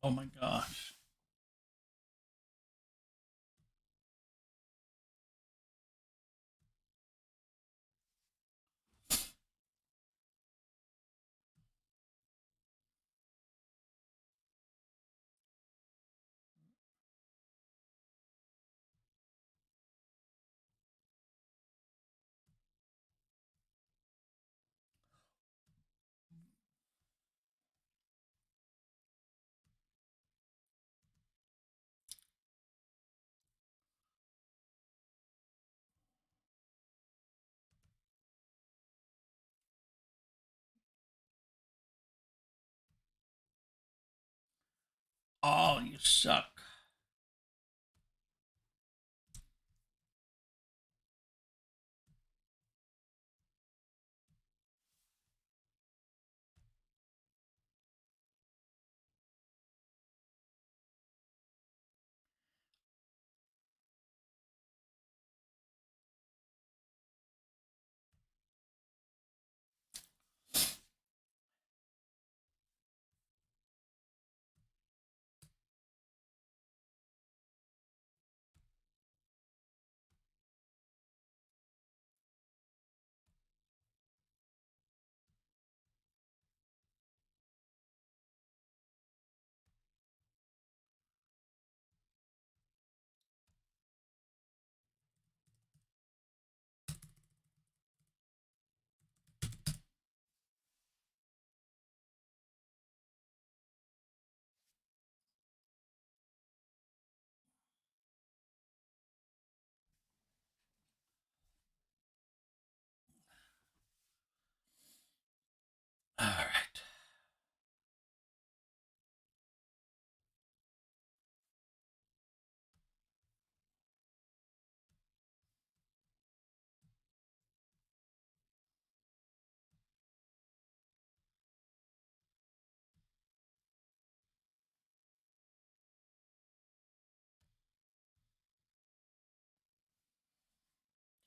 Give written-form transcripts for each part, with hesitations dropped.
Oh my gosh. Oh, you suck. All right.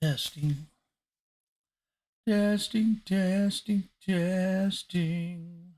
Testing, testing, testing, testing.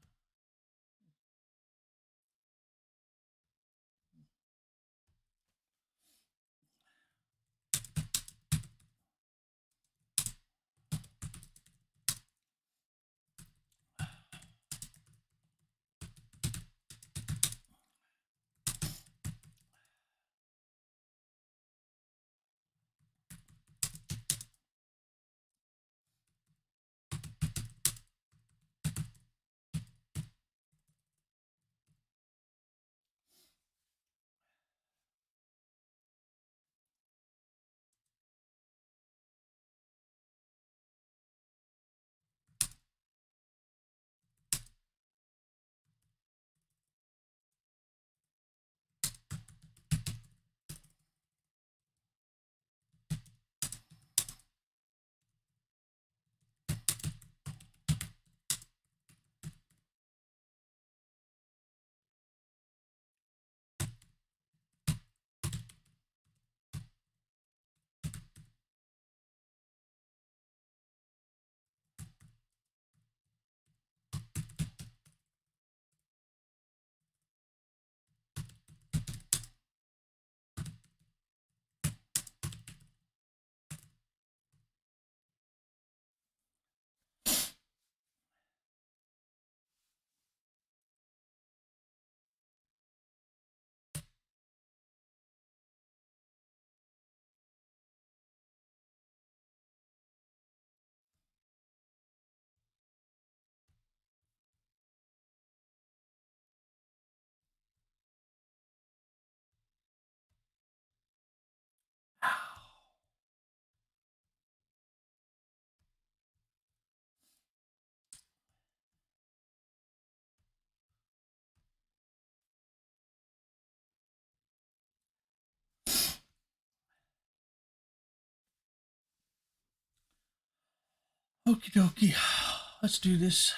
Okie dokie. Let's do this.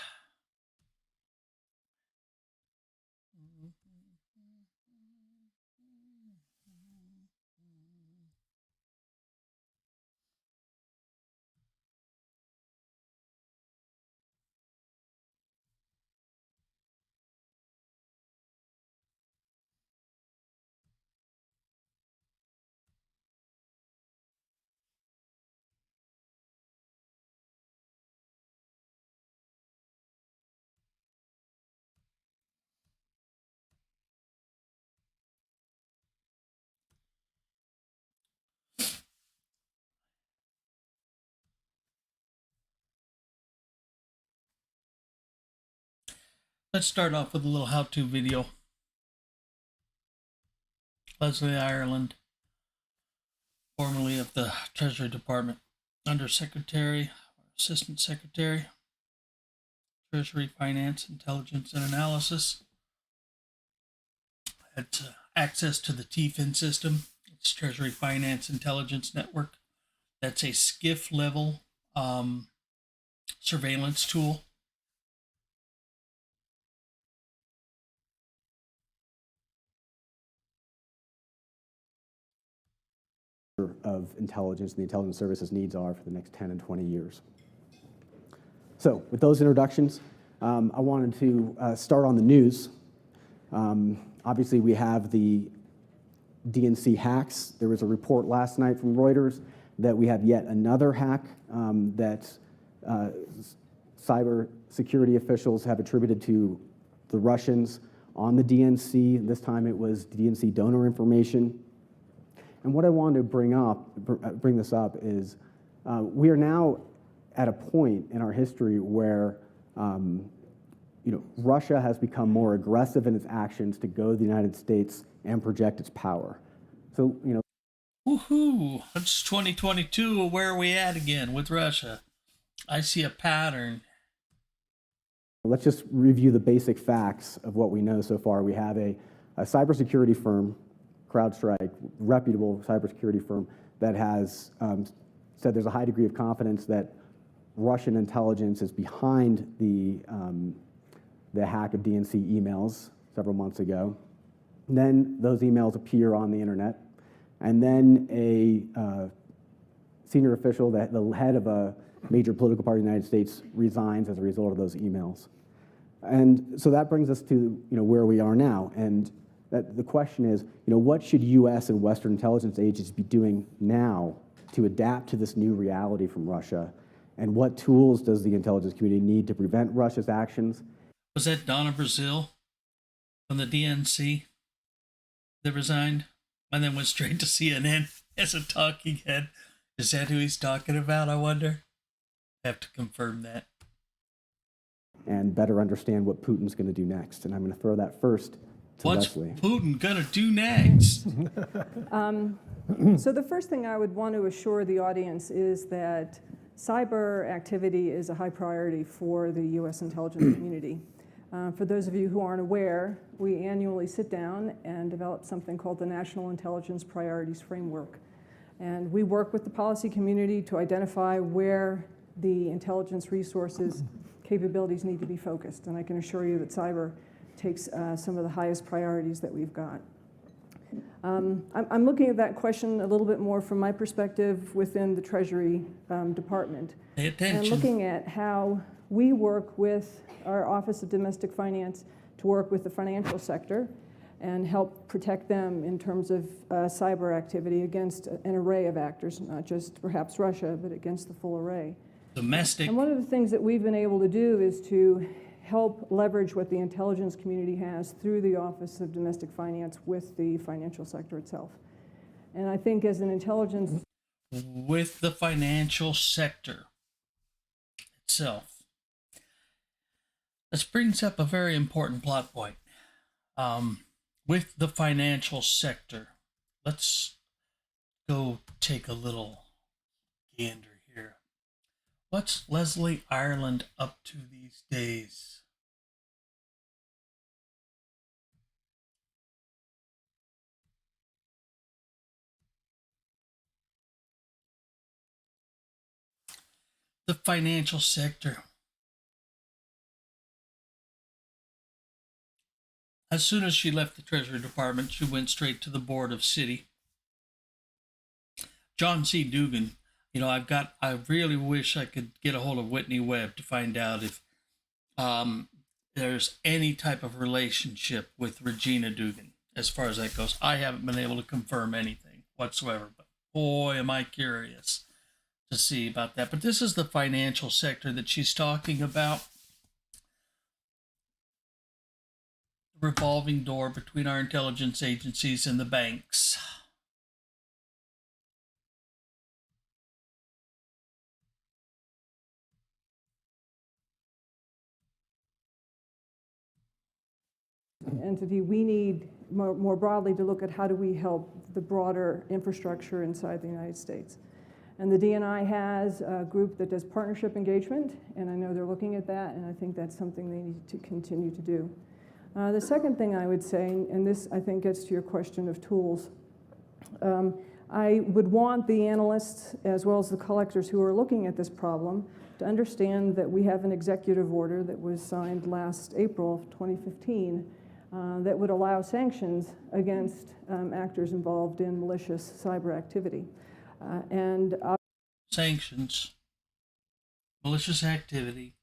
Let's start off with a little how-to video. Leslie Ireland, formerly of the Treasury Department, Undersecretary, Assistant Secretary, Treasury Finance, Intelligence and Analysis. Had access to the TFIN system. It's Treasury Finance Intelligence Network. That's a SCIF level surveillance tool. Of intelligence and the intelligence services needs are for the next 10 and 20 years. So with those introductions, I wanted to start on the news. Obviously, we have the DNC hacks. There was a report last night from Reuters that we have yet another hack that cyber security officials have attributed to the Russians on the DNC. This time it was DNC donor information. And what I wanted to bring this up is we are now at a point in our history where Russia has become more aggressive in its actions to go to the United States and project its power. So, Woohoo! It's 2022. Where are we at again with Russia? I see a pattern. Let's just review the basic facts of what we know so far. We have a cybersecurity firm, CrowdStrike, reputable cybersecurity firm, that has said there's a high degree of confidence that Russian intelligence is behind the hack of DNC emails several months ago. And then those emails appear on the internet. And then a senior official, the head of a major political party in the United States, resigns as a result of those emails. And so that brings us to where we are now. And the question is, what should U.S. and Western intelligence agencies be doing now to adapt to this new reality from Russia? And what tools does the intelligence community need to prevent Russia's actions? Was that Donna Brazil from the DNC that resigned and then went straight to CNN as a talking head? Is that who he's talking about, I wonder? I have to confirm that. And better understand what Putin's going to do next. And I'm going to throw that first to What's Leslie. Putin going to do next? So the first thing I would want to assure the audience is that cyber activity is a high priority for the U.S. intelligence community. For those of you who aren't aware, we annually sit down and develop something called the National Intelligence Priorities Framework. And we work with the policy community to identify where the intelligence resources capabilities need to be focused. And I can assure you that cyber takes some of the highest priorities that we've got. I'm looking at that question a little bit more from my perspective within the Treasury Department. Pay attention. And looking at how we work with our Office of Domestic Finance to work with the financial sector and help protect them in terms of cyber activity against an array of actors, not just perhaps Russia, but against the full array. Domestic. And one of the things that we've been able to do is to help leverage what the intelligence community has through the Office of Domestic Finance with the financial sector itself. And I think as an intelligence... With the financial sector itself. This brings up a very important plot point. With the financial sector, let's go take a little gander here. What's Leslie Ireland up to these days? The financial sector. As soon as she left the Treasury Department, she went straight to the Board of Citi. John C. Dugan, I really wish I could get a hold of Whitney Webb to find out if there's any type of relationship with Regina Dugan as far as that goes. I haven't been able to confirm anything whatsoever, but boy, am I curious to see about that. But this is the financial sector that she's talking about. Revolving door between our intelligence agencies and the banks. entity, we need more broadly to look at how do we help the broader infrastructure inside the United States. And the DNI has a group that does partnership engagement, and I know they're looking at that, and I think that's something they need to continue to do. The second thing I would say, and this I think gets to your question of tools, I would want the analysts as well as the collectors who are looking at this problem to understand that we have an executive order that was signed last April of 2015 that would allow sanctions against actors involved in malicious cyber activity. Sanctions, malicious activity,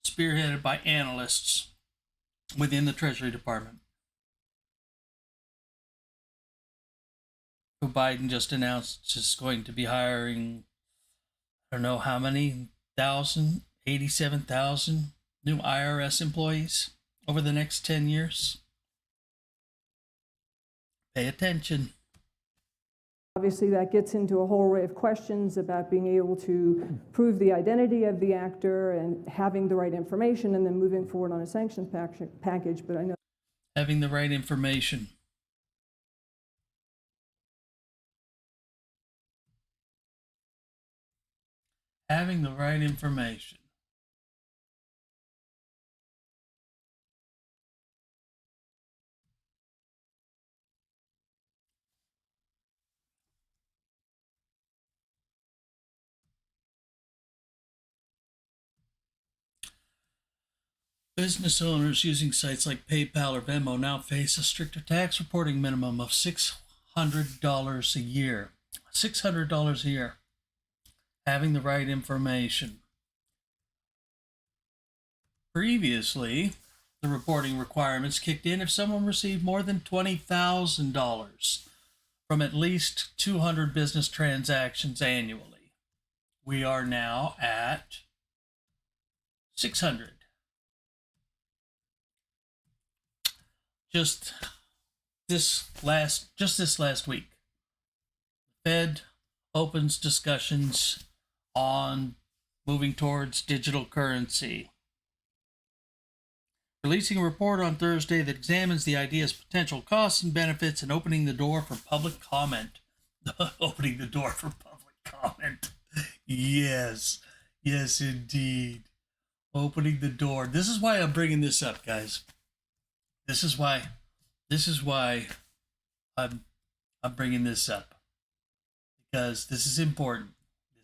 spearheaded by analysts within the Treasury Department. Joe Biden just announced is going to be hiring, I don't know how many thousand, 87,000 new IRS employees over the next 10 years. Pay attention. Obviously, that gets into a whole array of questions about being able to prove the identity of the actor and having the right information and then moving forward on a sanctions package. But I know Having the right information. Having the right information. Business owners using sites like PayPal or Venmo now face a stricter tax reporting minimum of $600 a year. $600 a year. Having the right information. Previously, the reporting requirements kicked in if someone received more than $20,000 from at least 200 business transactions annually. We are now at 600. Just this last week, the Fed opens discussions on moving towards digital currency, releasing a report on Thursday that examines the idea's potential costs and benefits and opening the door for public comment. Opening the door for public comment. Yes, indeed. Opening the door. This is why I'm bringing this up, guys. This is why I'm bringing this up, because this is important.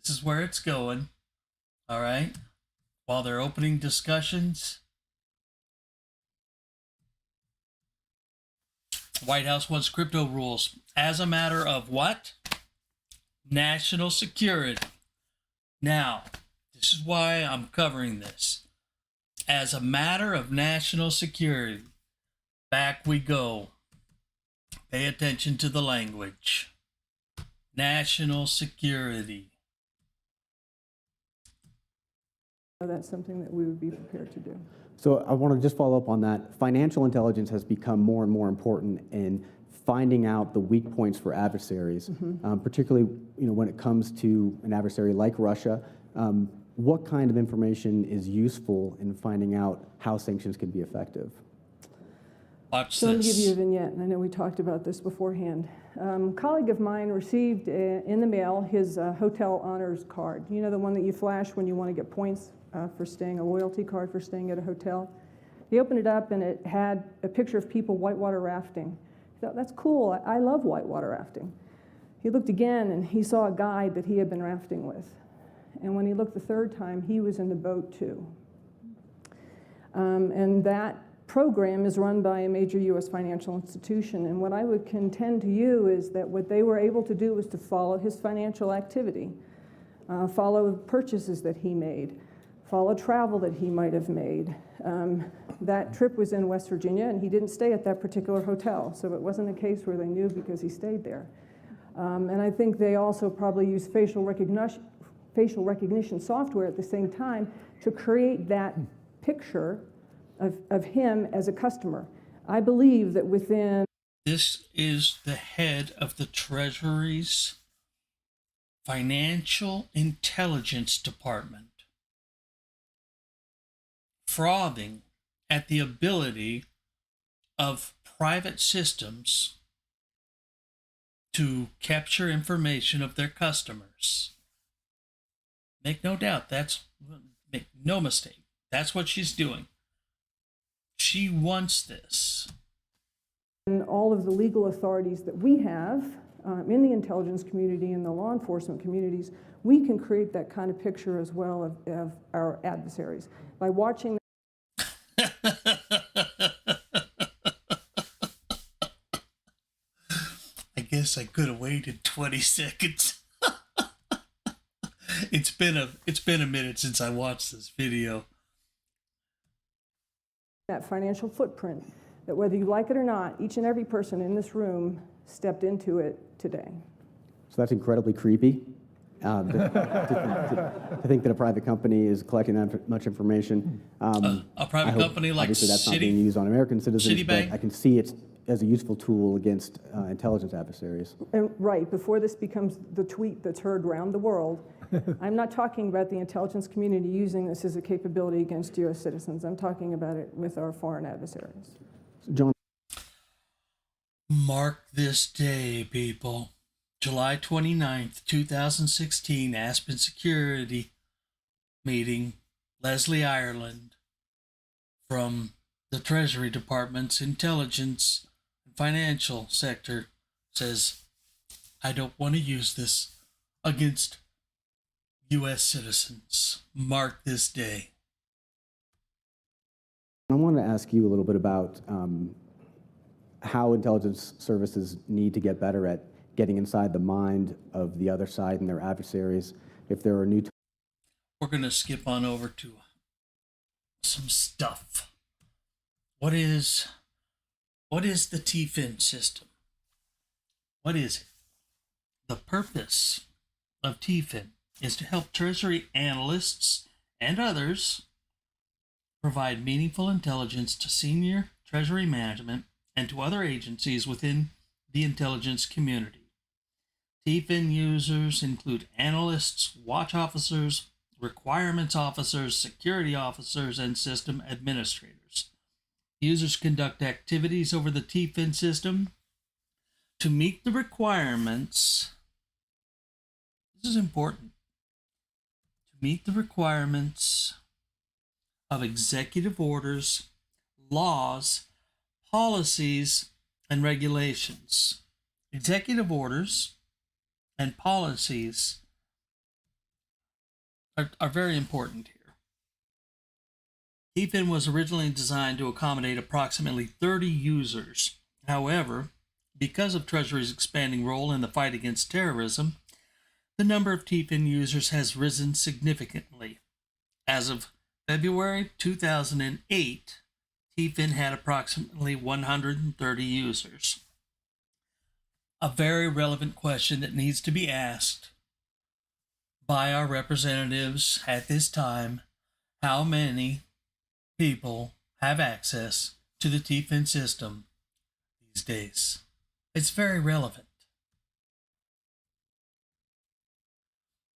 This is where it's going. All right. While they're opening discussions, White House wants crypto rules as a matter of what? National security. Now, this is why I'm covering this. As a matter of national security. Back we go. Pay attention to the language. National security. that's something that we would be prepared to do. So I want to just follow up on that. Financial intelligence has become more and more important in finding out the weak points for adversaries, particularly when it comes to an adversary like Russia. What kind of information is useful in finding out how sanctions can be effective? Watch So let me this. give you a vignette, and I know we talked about this beforehand. A colleague of mine received in the mail his hotel honors card. You know, the one that you flash when you want to get points for staying, a loyalty card for staying at a hotel. He opened it up, and it had a picture of people whitewater rafting. He thought, that's cool. I love whitewater rafting. He looked again, and he saw a guide that he had been rafting with. And when he looked the third time, he was in the boat too. And that program is run by a major U.S. financial institution. And what I would contend to you is that what they were able to do was to follow his financial activity, follow the purchases that he made, follow travel that he might have made. That trip was in West Virginia, and he didn't stay at that particular hotel. So it wasn't a case where they knew because he stayed there. And I think they also probably use facial recognition software at the same time to create that picture of him as a customer. I believe that within... This is the head of the Treasury's Financial Intelligence Department, frothing at the ability of private systems to capture information of their customers. Make no doubt, make no mistake, that's what she's doing. She wants this. And all of the legal authorities that we have in the intelligence community and the law enforcement communities, we can create that kind of picture as well of our adversaries by watching. I guess I could have waited 20 seconds. It's been a minute since I watched this video. That financial footprint, that whether you like it or not, each and every person in this room stepped into it today. So that's incredibly creepy. To think that a private company is collecting that much information. A private company like obviously that's not being used on American citizens, Citibank. but I can see it as a useful tool against intelligence adversaries. And right, before this becomes the tweet that's heard around the world, I'm not talking about the intelligence community using this as a capability against U.S. citizens. I'm talking about it with our foreign adversaries. So John, mark this day, people. July 29th, 2016, Aspen Security meeting. Leslie Ireland from the Treasury Department's intelligence and financial sector says, I don't want to use this against U.S. citizens. Mark this day. I want to ask you a little bit about how intelligence services need to get better at getting inside the mind of the other side and their adversaries. If there are new... We're going to skip on over to some stuff. What is the TFIN system? What is it? The purpose of TFIN is to help Treasury analysts and others provide meaningful intelligence to senior Treasury management and to other agencies within the intelligence community. TFIN users include analysts, watch officers, requirements officers, security officers, and system administrators. Users conduct activities over the TFIN system to meet the requirements. This is important. To meet the requirements of executive orders, laws, policies, and regulations. Executive orders and policies are very important here. TFIN was originally designed to accommodate approximately 30 users. However, because of Treasury's expanding role in the fight against terrorism, the number of TFIN users has risen significantly. As of February 2008, TFIN had approximately 130 users. A very relevant question that needs to be asked by our representatives at this time: how many people have access to the TFIN system these days? It's very relevant.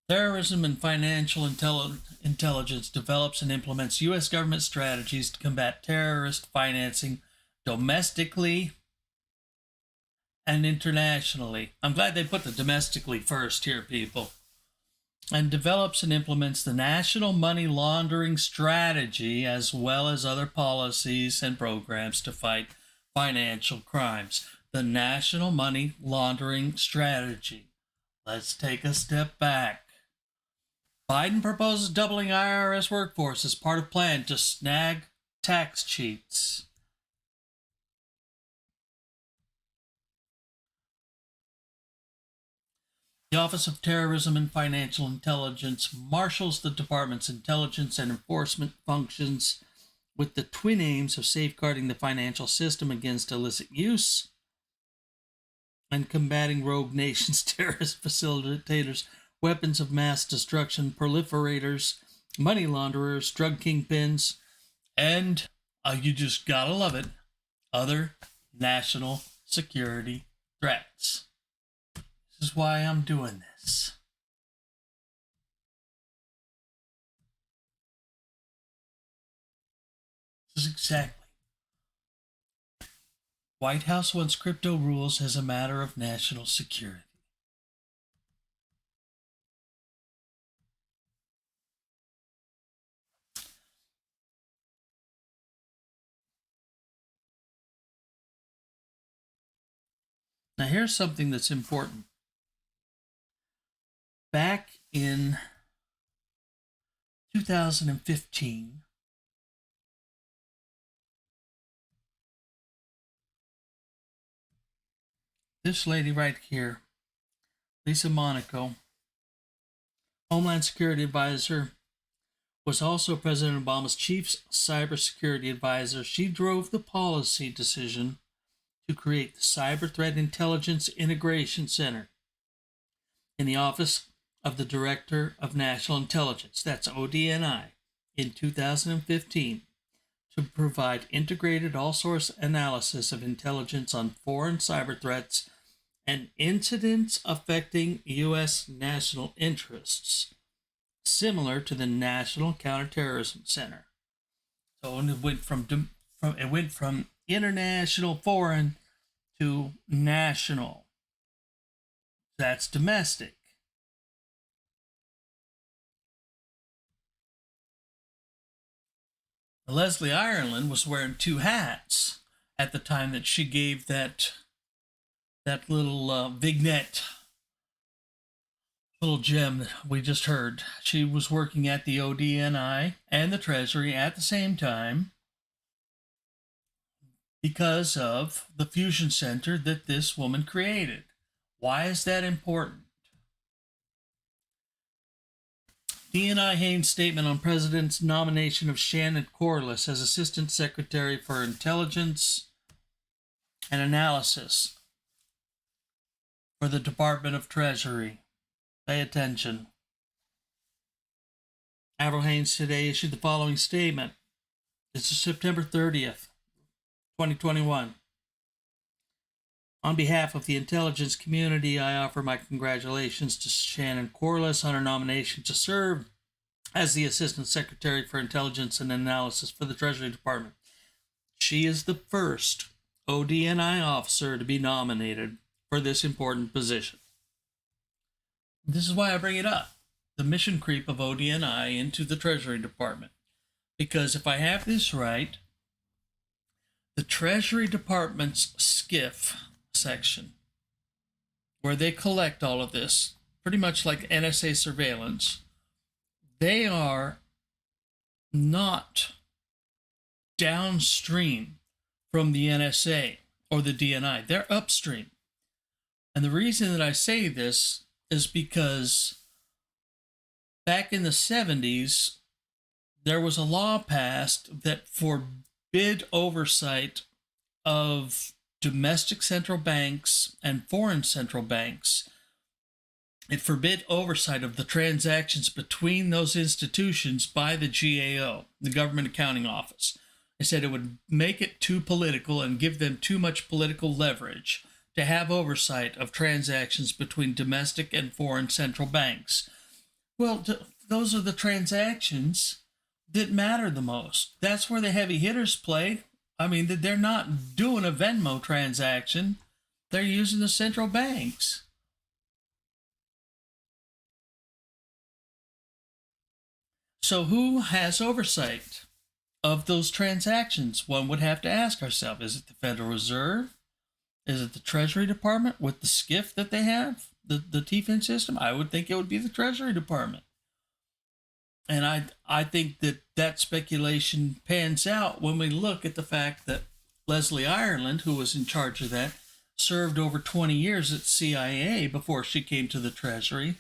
Terrorism and financial intelligence develops and implements U.S. government strategies to combat terrorist financing domestically and internationally. I'm glad they put the domestically first here, people. And develops and implements the national money laundering strategy as well as other policies and programs to fight financial crimes. The national money laundering strategy. Let's take a step back. Biden proposes doubling IRS workforce as part of plan to snag tax cheats. The Office of Terrorism and Financial Intelligence marshals the department's intelligence and enforcement functions with the twin aims of safeguarding the financial system against illicit use and combating rogue nations, terrorist facilitators, weapons of mass destruction, proliferators, money launderers, drug kingpins, and, you just gotta love it, other national security threats. This is why I'm doing this. This is exactly. White House wants crypto rules as a matter of national security. Now, here's something that's important. Back in 2015, this lady right here, Lisa Monaco, Homeland Security Advisor, was also President Obama's chief cybersecurity advisor. She drove the policy decision to create the Cyber Threat Intelligence Integration Center in the Office of the Director of National Intelligence, that's ODNI, in 2015 to provide integrated all-source analysis of intelligence on foreign cyber threats and incidents affecting U.S. national interests, similar to the National Counterterrorism Center. So it went from international, foreign to national. That's domestic. Leslie Ireland was wearing two hats at the time that she gave that little vignette, little gem that we just heard. She was working at the ODNI and the Treasury at the same time because of the fusion center that this woman created. Why is that important? DNI Haynes' statement on President's nomination of Shannon Liss as Assistant Secretary for Intelligence and Analysis for the Department of Treasury. Pay attention. Avril Haines today issued the following statement. This is September 30th, 2021. On behalf of the intelligence community, I offer my congratulations to Shannon Liss on her nomination to serve as the Assistant Secretary for Intelligence and Analysis for the Treasury Department. She is the first ODNI officer to be nominated for this important position. This is why I bring it up, the mission creep of ODNI into the Treasury Department. Because if I have this right, the Treasury Department's SCIF section, where they collect all of this, pretty much like NSA surveillance, they are not downstream from the NSA or the DNI. They're upstream. And the reason that I say this is because back in the 70s, there was a law passed that forbid oversight of domestic central banks and foreign central banks. It forbid oversight of the transactions between those institutions by the GAO, the Government Accounting Office. They said it would make it too political and give them too much political leverage to have oversight of transactions between domestic and foreign central banks. Well, those are the transactions that matter the most. That's where the heavy hitters play. I mean, they're not doing a Venmo transaction. They're using the central banks. So who has oversight of those transactions? One would have to ask ourselves, is it the Federal Reserve? Is it the Treasury Department with the SCIF that they have, the TFIN system? I would think it would be the Treasury Department. And I think that speculation pans out when we look at the fact that Leslie Ireland, who was in charge of that, served over 20 years at CIA before she came to the Treasury.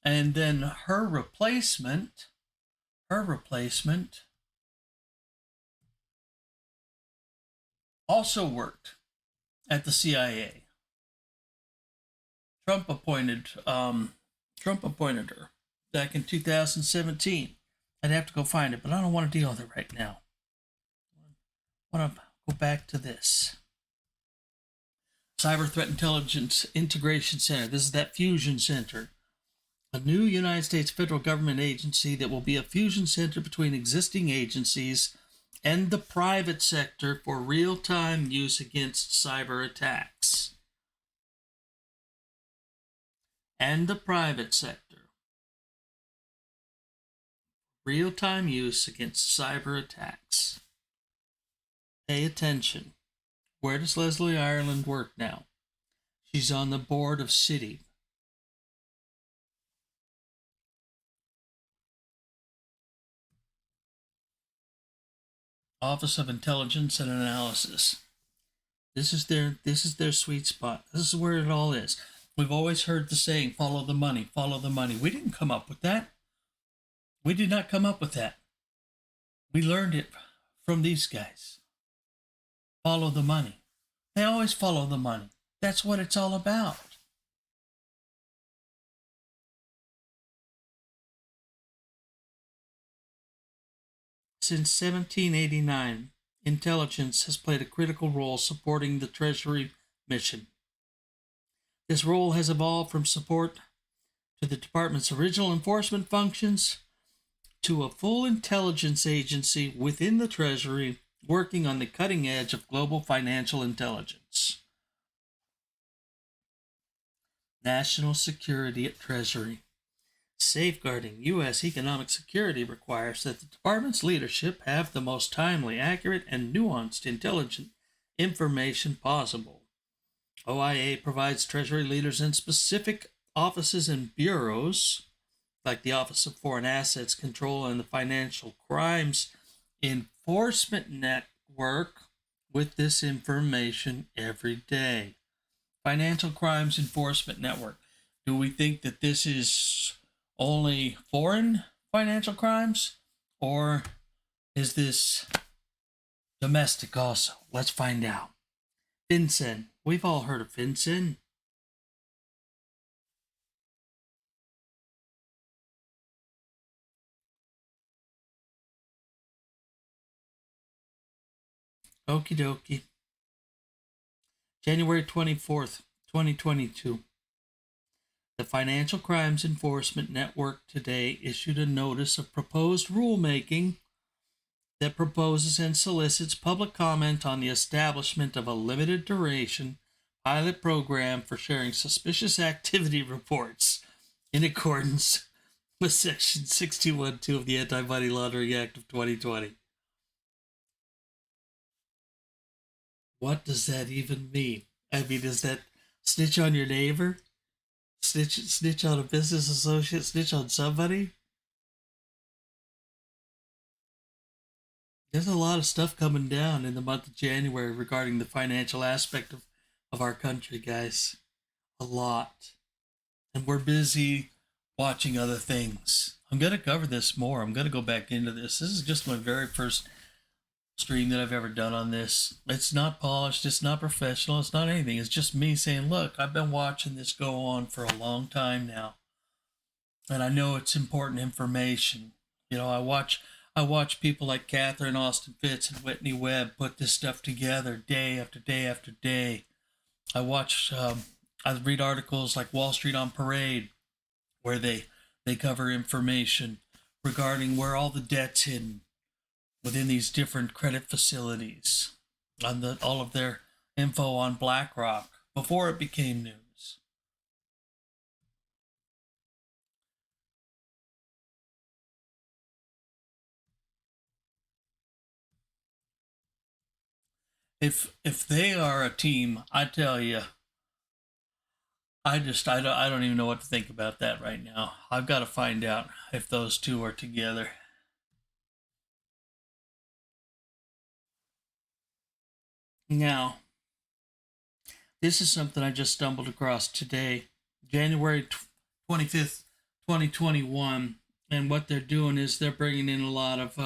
And then her replacement also worked at the CIA. Trump appointed her back in 2017. I'd have to go find it, but I don't want to deal with it right now. I want to go back to this. Cyber Threat Intelligence Integration Center. This is that fusion center. A new United States federal government agency that will be a fusion center between existing agencies and the private sector for real-time use against cyber attacks. And the private sector. Real-time use against cyber attacks. Pay attention. Where does Leslie Ireland work now? She's on the board of Citi. Office of Intelligence and Analysis. This is their sweet spot. This is where it all is. We've always heard the saying, follow the money, follow the money. We didn't come up with that. We did not come up with that. We learned it from these guys. Follow the money. They always follow the money. That's what it's all about. Since 1789, intelligence has played a critical role supporting the Treasury mission. This role has evolved from support to the department's original enforcement functions to a full intelligence agency within the Treasury working on the cutting edge of global financial intelligence. National security at Treasury. Safeguarding U.S. economic security requires that the department's leadership have the most timely, accurate, and nuanced intelligence information possible. OIA provides Treasury leaders in specific offices and bureaus, like the Office of Foreign Assets Control and the Financial Crimes Enforcement Network, with this information every day. Financial Crimes Enforcement Network. Do we think that this is only foreign financial crimes, or is this domestic also? Let's find out. FinCEN. We've all heard of FinCEN. Okie dokie. January 24th, 2022. The Financial Crimes Enforcement Network today issued a notice of proposed rulemaking that proposes and solicits public comment on the establishment of a limited duration pilot program for sharing suspicious activity reports in accordance with Section 612 of the Anti-Money Laundering Act of 2020. What does that even mean? I mean, is that snitch on your neighbor? Snitch on a business associate? Snitch on somebody? There's a lot of stuff coming down in the month of January regarding the financial aspect of our country, guys. A lot. And we're busy watching other things. I'm going to cover this more. I'm going to go back into this. This is just my very first stream that I've ever done on this. It's not polished. It's not professional. It's not anything. It's just me saying, look, I've been watching this go on for a long time now. And I know it's important information. You know, I watch people like Catherine Austin Fitz and Whitney Webb put this stuff together day after day after day. I read articles like Wall Street on Parade, where they cover information regarding where all the debt's hidden within these different credit facilities, on all of their info on BlackRock before it became news. If they are a team, I tell you, I don't even know what to think about that right now. I've got to find out if those two are together. Now, this is something I just stumbled across today, January 25th, 2021, and what they're doing is they're bringing in a lot of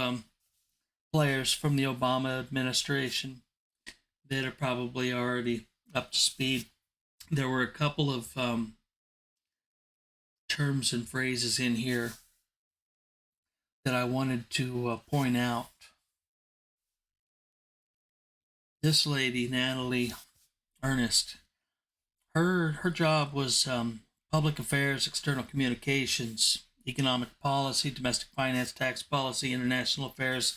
players from the Obama administration that are probably already up to speed. There were a couple of terms and phrases in here that I wanted to point out. This lady, Natalie Ernest, her job was public affairs, external communications, economic policy, domestic finance, tax policy, international affairs,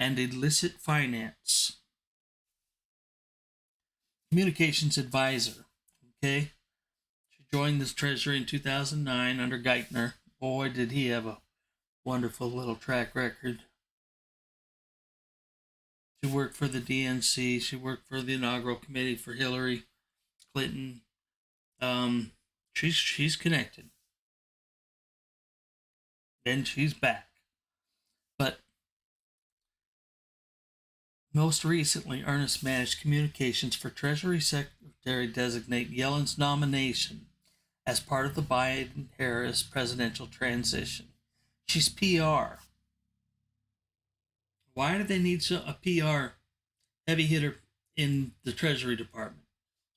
and illicit finance. Communications advisor. Okay. She joined the Treasury in 2009 under Geithner. Boy, did he have a wonderful little track record. She worked for the DNC. She worked for the inaugural committee for Hillary Clinton. She's connected. Then she's back. But most recently, Ernest managed communications for Treasury Secretary-designate Yellen's nomination as part of the Biden-Harris presidential transition. She's PR. Why do they need a PR heavy hitter in the Treasury Department?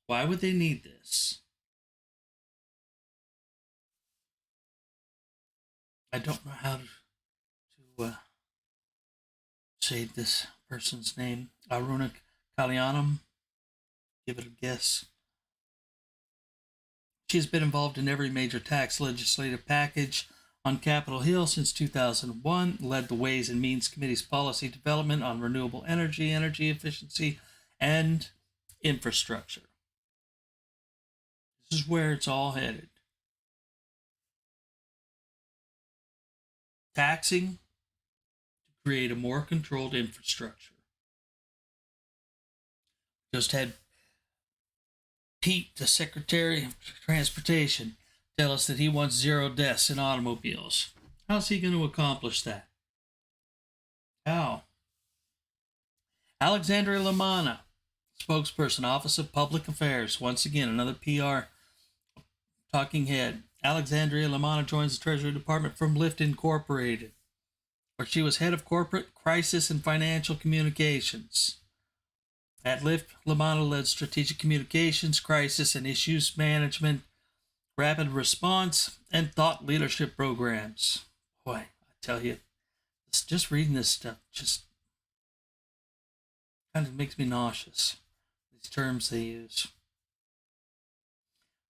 Why would they need this? I don't know how to say this person's name. Aruna Kalyanam. Give it a guess. She's been involved in every major tax legislative package on Capitol Hill since 2001, led the Ways and Means Committee's policy development on renewable energy, energy efficiency, and infrastructure. This is where it's all headed. Taxing to create a more controlled infrastructure. Just had Pete, the Secretary of Transportation, tell us that he wants 0 deaths in automobiles. How's he going to accomplish that? How? Alexandria Lamana, spokesperson, Office of Public Affairs. Once again, another PR talking head. Alexandria Lamana joins the Treasury Department from Lyft Incorporated, where she was head of corporate crisis and financial communications. At Lyft, Lamana led strategic communications, crisis and issues management, rapid response, and thought leadership programs. Boy, I tell you, just reading this stuff just kind of makes me nauseous. These terms they use.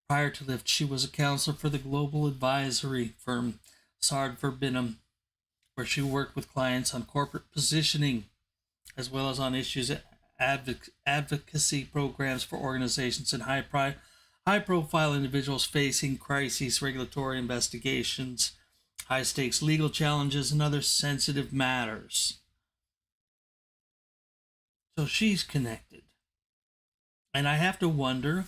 Prior to Lyft, she was a counselor for the global advisory firm Sard Verbinum, where she worked with clients on corporate positioning, as well as on issues advocacy programs for organizations and high-profile individuals facing crises, regulatory investigations, high-stakes legal challenges, and other sensitive matters. So she's connected, and I have to wonder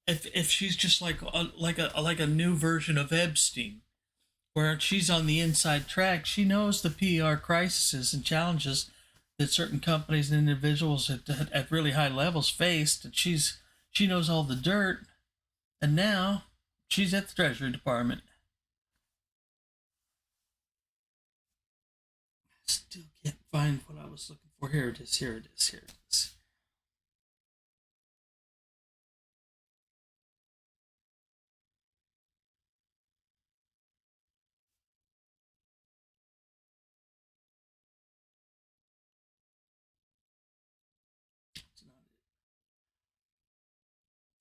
if she's just like a new version of Epstein, where she's on the inside track. She knows the PR crises and challenges that certain companies and individuals at really high levels faced, and she knows all the dirt, and now she's at the Treasury Department. I still can't find what I was looking for. Here it is. It's not it.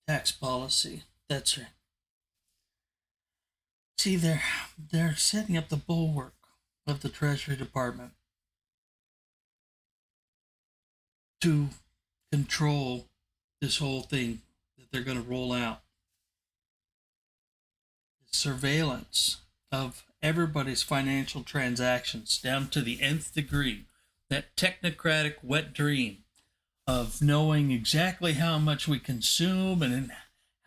Tax policy. That's right. See, they're setting up the bulwark of the Treasury Department to control this whole thing that they're going to roll out. Surveillance of everybody's financial transactions down to the nth degree. That technocratic wet dream of knowing exactly how much we consume and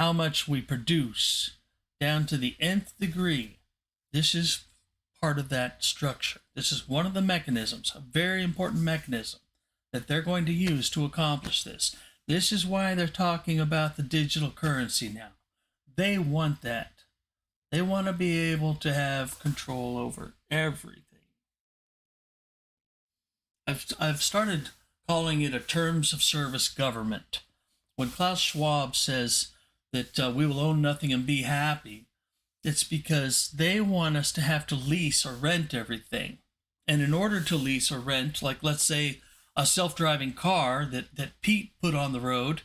how much we produce down to the nth degree. This is part of that structure. This is one of the mechanisms, a very important mechanism that they're going to use to accomplish this. This is why they're talking about the digital currency now. They want that. They want to be able to have control over everything. I've started calling it a terms of service government. When Klaus Schwab says that we will own nothing and be happy, it's because they want us to have to lease or rent everything. And in order to lease or rent, like let's say a self-driving car that Pete put on the road,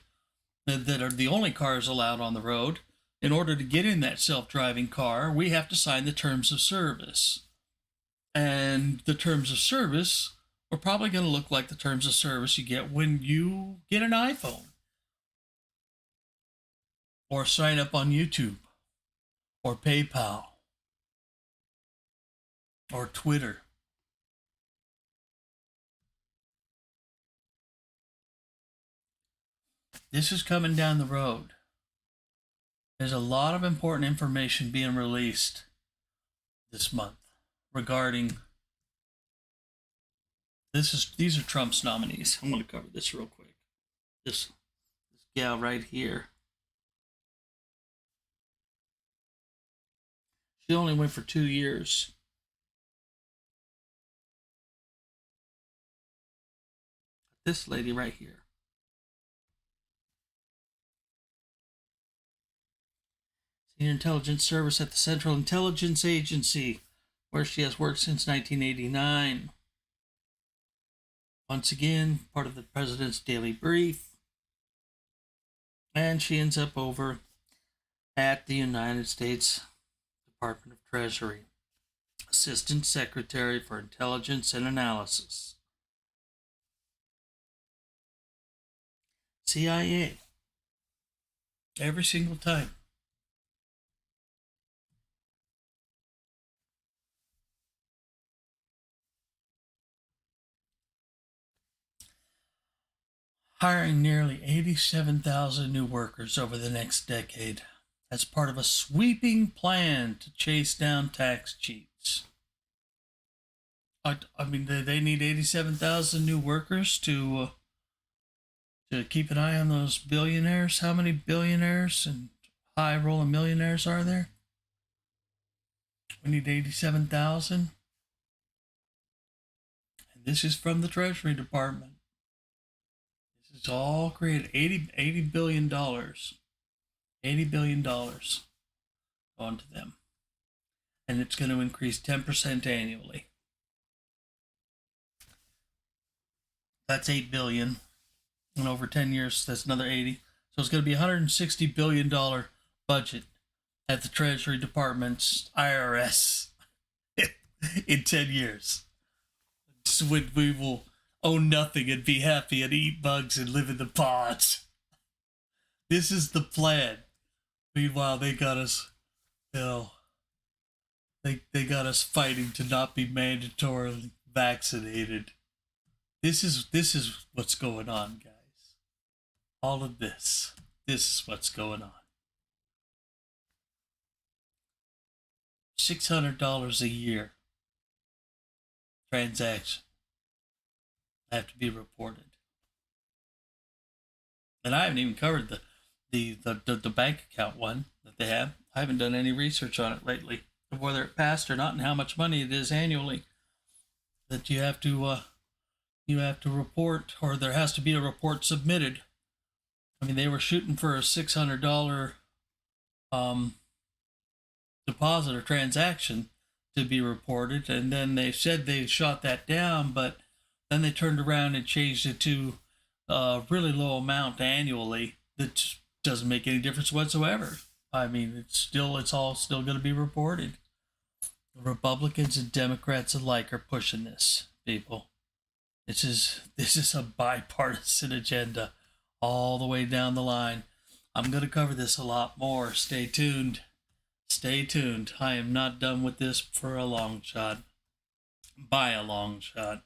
that are the only cars allowed on the road, in order to get in that self-driving car, we have to sign the terms of service. And the terms of service, are probably going to look like the terms of service you get when you get an iPhone or sign up on YouTube or PayPal or Twitter. This is coming down the road. There's a lot of important information being released this month regarding these are Trump's nominees. I'm going to cover this real quick. This gal right here. She only went for 2 years. This lady right here. Senior Intelligence Service at the Central Intelligence Agency, where she has worked since 1989. Once again, part of the President's Daily Brief. And she ends up over at the United States Department of Treasury, Assistant Secretary for Intelligence and Analysis. CIA. Every single time. Hiring nearly 87,000 new workers over the next decade as part of a sweeping plan to chase down tax cheats. I mean, they need 87,000 new workers to keep an eye on those billionaires. How many billionaires and high-rolling millionaires are there? We need 87,000. And this is from the Treasury Department. It's all created $80 billion. $80 billion going to them. And it's going to increase 10% annually. That's $8 billion. And over 10 years, that's another 80. So it's going to be $160 billion budget at the Treasury Department's IRS in 10 years. So we will own nothing and be happy and eat bugs and live in the pods. This is the plan. Meanwhile, they got us, they got us fighting to not be mandatorily vaccinated. This is what's going on, guys. All of this is what's going on. $600 a year transaction have to be reported. And I haven't even covered the bank account one that they have. I haven't done any research on it lately, of whether it passed or not and how much money it is annually that you have to report, or there has to be a report submitted. I mean, they were shooting for a $600 deposit or transaction to be reported, and then they said they shot that down, but then they turned around and changed it to a really low amount annually that doesn't make any difference whatsoever. I mean, it's all still going to be reported. Republicans and Democrats alike are pushing this, people. This is a bipartisan agenda all the way down the line. I'm going to cover this a lot more. Stay tuned. Stay tuned. I am not done with this for a long shot. By a long shot.